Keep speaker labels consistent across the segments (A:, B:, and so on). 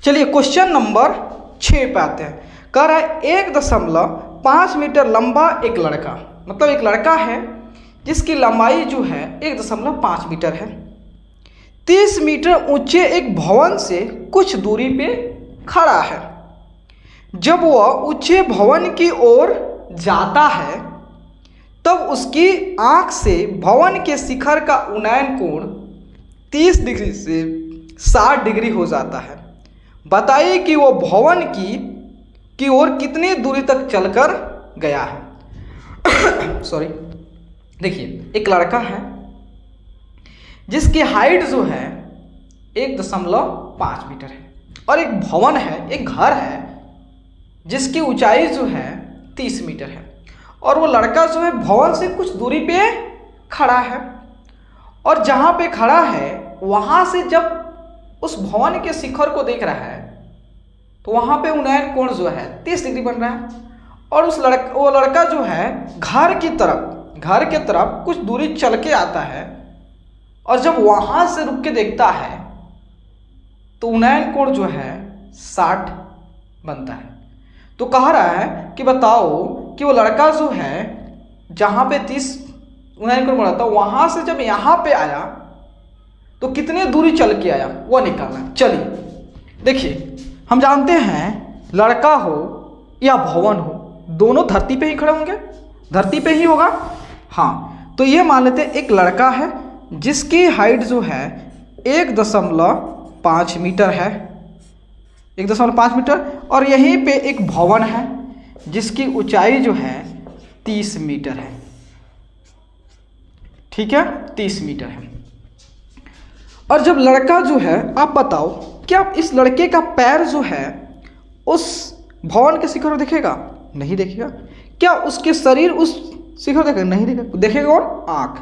A: चलिए question number 6 पे आते हैं। कह रहा है 1.5 मीटर लंबा एक लड़का, मतलब एक लड़का है जिसकी लंबाई जो है 1.5 मीटर है, 30 मीटर ऊंचे एक भवन से कुछ दूरी पे खड़ा है। जब वह ऊंचे भवन की ओर जाता है तब उसकी आंख से भवन के शिखर का उन्नयन कोण 30 डिग्री से 60 डिग्री हो जाता है। बताइए कि वो भवन की ओर कितनी दूरी तक चलकर गया है। सॉरी, देखिए एक लड़का है जिसकी हाइट जो है 1.5 मीटर है, और एक भवन है, एक घर है जिसकी ऊंचाई जो है 30 मीटर है, और वो लड़का जो है भवन से कुछ दूरी पे खड़ा है, और जहाँ पे खड़ा है वहाँ से जब उस भवन के शिखर को देख रहा है तो वहाँ पे उन्नयन कोण जो है 30 डिग्री बन रहा है। और वो लड़का जो है घर की तरफ कुछ दूरी चल के आता है, और जब वहाँ से रुक के देखता है तो उन्नयन कोण जो है 60 बनता है। तो कह रहा है कि बताओ कि वो लड़का जो है जहाँ पे 30 उन्नयन कोण बना था वहाँ से जब यहाँ पे आया तो कितनी दूरी चल के आया वो निकालना है। चलिए देखिए, हम जानते हैं लड़का हो या भवन हो दोनों धरती पे ही खड़े होंगे, धरती पे ही होगा। हाँ, तो ये मान लेते हैं एक लड़का है जिसकी हाइट जो है 1.5 मीटर है, 1.5 मीटर, और यहीं पे एक भवन है जिसकी ऊंचाई जो है 30 मीटर है। ठीक है, 30 मीटर है। और जब लड़का जो है, आप बताओ क्या इस लड़के का पैर जो है उस भवन के शिखर को देखेगा? नहीं देखेगा। क्या उसके शरीर उस शिखर देखेगा? नहीं देखेगा। देखेगा और आँख।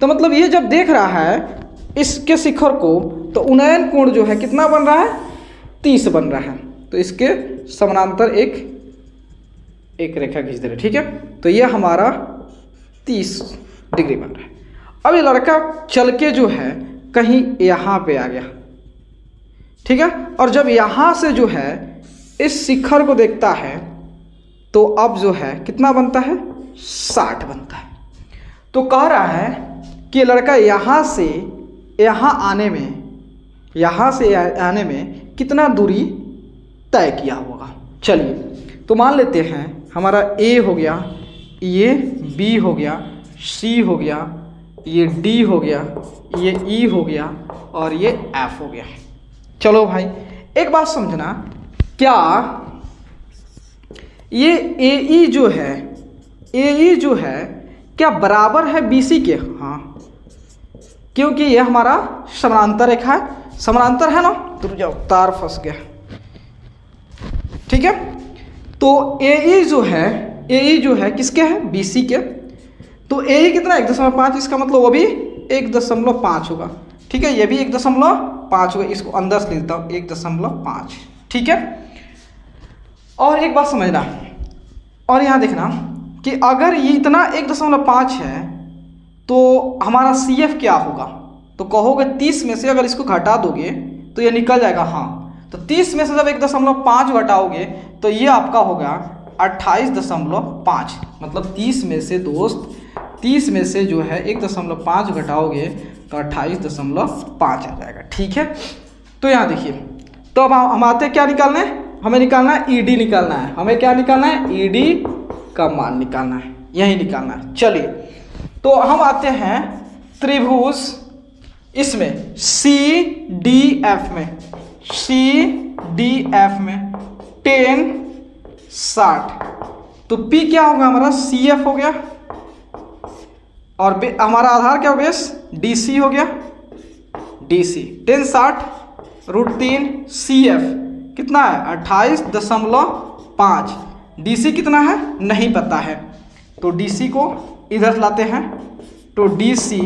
A: तो मतलब ये जब देख रहा है इसके शिखर को तो उन्नयन कोण जो है कितना बन रहा है? 30 बन रहा है। तो इसके समानांतर एक रेखा खींच दे रहे। ठीक है, तो ये हमारा 30 डिग्री बन रहा है। अब ये लड़का चल के जो है कहीं यहाँ पे आ गया। ठीक है, और जब यहाँ से जो है इस शिखर को देखता है तो अब जो है कितना बनता है? 60 बनता है। तो कह रहा है कि लड़का यहाँ से यहाँ आने में कितना दूरी तय किया होगा। चलिए तो मान लेते हैं हमारा A हो गया, ये B हो गया, C हो गया, ये D हो गया, ये E हो गया, और ये F हो गया। चलो भाई एक बात समझना, क्या ये AE जो है क्या बराबर है BC के? हाँ, क्योंकि ये हमारा समानांतर रेखा है, समानांतर है ना। तो जाओ, तार फंस गया। ठीक है, तो AE जो है किसके है? BC के। तो AE कितना? 1.5, इसका मतलब वो भी 1.5 होगा। ठीक है, ये भी 1.5 होगा। इसको अंदर से लिखता हूँ 1.5। ठीक है, और एक बात समझना, और यहाँ देखना कि अगर ये इतना 1.5 है तो हमारा CF क्या होगा? तो कहोगे 30 में से अगर इसको घटा दोगे तो ये निकल जाएगा। हाँ, तो 30 में से जब 1.5 घटाओगे तो ये आपका होगा 28.5। मतलब 30 में से दोस्त 30 में से जो है 1.5 घटाओगे तो 28.5 आ जाएगा। ठीक है, तो यहाँ देखिए, तो अब हम आते क्या निकालना है? हमें निकालना है ED निकालना है। हमें क्या निकालना है? ED का मान निकालना है, यही निकालना है। चलिए तो हम आते हैं त्रिभुज इसमें CDF में 10 60। तो P क्या होगा हमारा? CF हो गया, और हमारा आधार क्या हो गया? DC हो गया। DC 10 60 √3 CF कितना है? 28.5। DC कितना है? नहीं पता है, तो DC को इधर लाते हैं। तो DC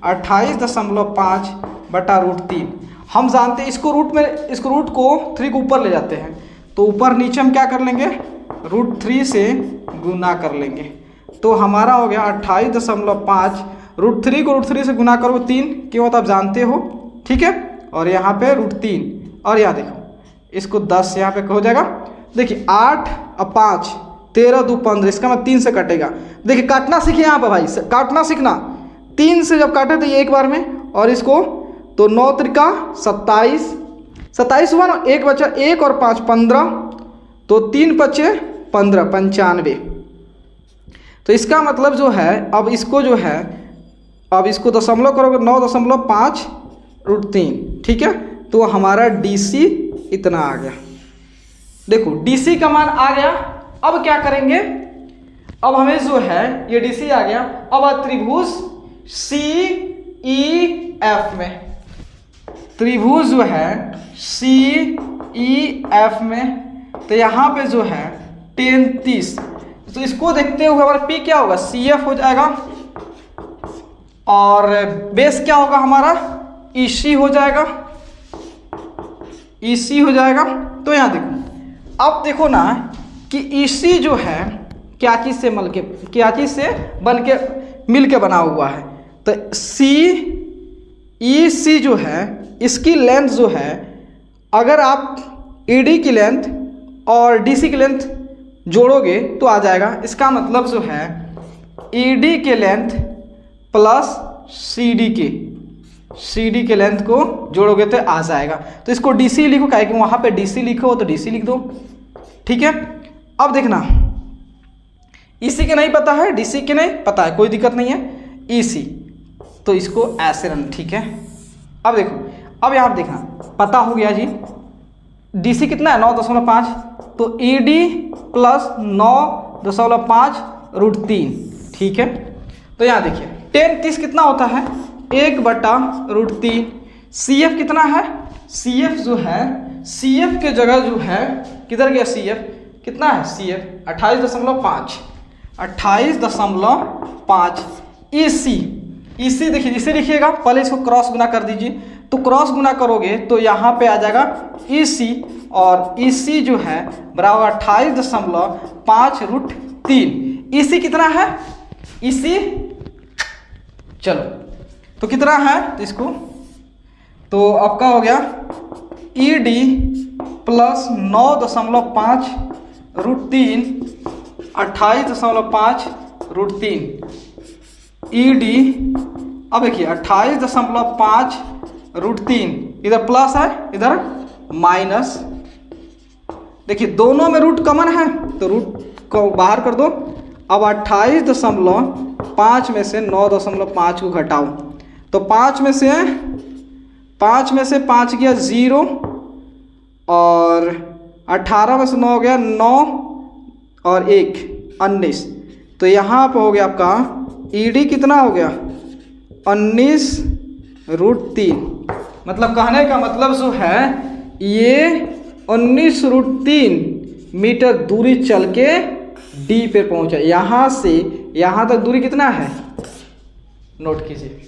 A: 28.5 बटा √3। हम जानते हैं इसको रूट को 3 को ऊपर ले जाते हैं, तो ऊपर नीचे हम क्या कर लेंगे? √3 से गुना कर लेंगे। तो हमारा हो गया 28.5। √3 को √3 से गुना करो 3, क्यों? तो आप जानते हो। ठीक है, और यहाँ पे √3, और यहाँ देखो इसको 10 यहाँ पे हो जाएगा। देखिए 8 और 5 13 2 15, इसका मैं 3 से कटेगा। देखिए काटना सीखिए यहाँ पे भाई, काटना सीखना। 3 से जब काटे तो ये एक बार में, और इसको तो 9 त्रिका 27, 27 हुआ ना, एक बचा, 1 और 5 15, तो 3 बचे 15, 95। तो इसका मतलब जो है, अब इसको जो है, अब इसको दशमलव करोगे 9.5√3, ठीक है। तो हमारा DC इतना आ गया। देखो DC का मान आ गया। अब क्या करेंगे, अब हमें जो है ये DC आ गया। अब त्रिभुज CEF में, त्रिभुज जो है CEF में, तो यहाँ पे जो है 33, तो इसको देखते हुए हमारा P क्या होगा, CF हो जाएगा, और बेस क्या होगा हमारा, EC हो जाएगा, EC हो जाएगा। तो यहाँ देखो, अब देखो ना कि EC जो है क्या चीज़ से बन के मिल के बना हुआ है। तो EC जो है, इसकी लेंथ जो है, अगर आप ED की लेंथ और DC की लेंथ जोड़ोगे तो आ जाएगा। इसका मतलब जो है ED के लेंथ प्लस CD के लेंथ को जोड़ोगे तो आ जाएगा। तो इसको DC लिखो, क्या है कि वहाँ पे DC लिखो तो DC लिख दो, ठीक है। अब देखना, EC के नहीं पता है, DC के नहीं पता है, कोई दिक्कत नहीं है, EC, तो इसको ऐसे रन, ठीक है। अब देखो, अब यहाँ देखना, पता हो गया जी, DC कितना है 9.5, तो ED प्लस 9.5√3, ठीक है। तो यहाँ देखिए 10 कितना होता है, 1/√3। CF कितना है, CF जो है, CF के जगह जो है, किधर गया CF, कितना है CF 28.5, 28.5। EC देखिए, इसे लिखिएगा, पहले इसको क्रॉस गुना कर दीजिए, तो क्रॉस गुना करोगे तो यहाँ पे आ जाएगा EC, और EC जो है बराबर 28.5√3। EC कितना है, EC चलो तो कितना है, तो इसको तो आपका हो गया ED प्लस 9.5√3, 28.5√3 ED। अब देखिए 28.5√3, इधर प्लस है इधर माइनस, देखिए दोनों में रूट कॉमन है तो रूट को बाहर कर दो। अब 28.5 में से 9.5 को घटाओ, तो 5 में से 5 गया 0, और 18 में से 9 गया 9 और 1 19, तो यहाँ पर हो गया आपका ED कितना हो गया 19√3। मतलब कहने का मतलब जो है ये 19√3 मीटर दूरी चल के D पे पहुंचा। यहाँ से यहाँ तक दूरी कितना है, नोट कीजिए।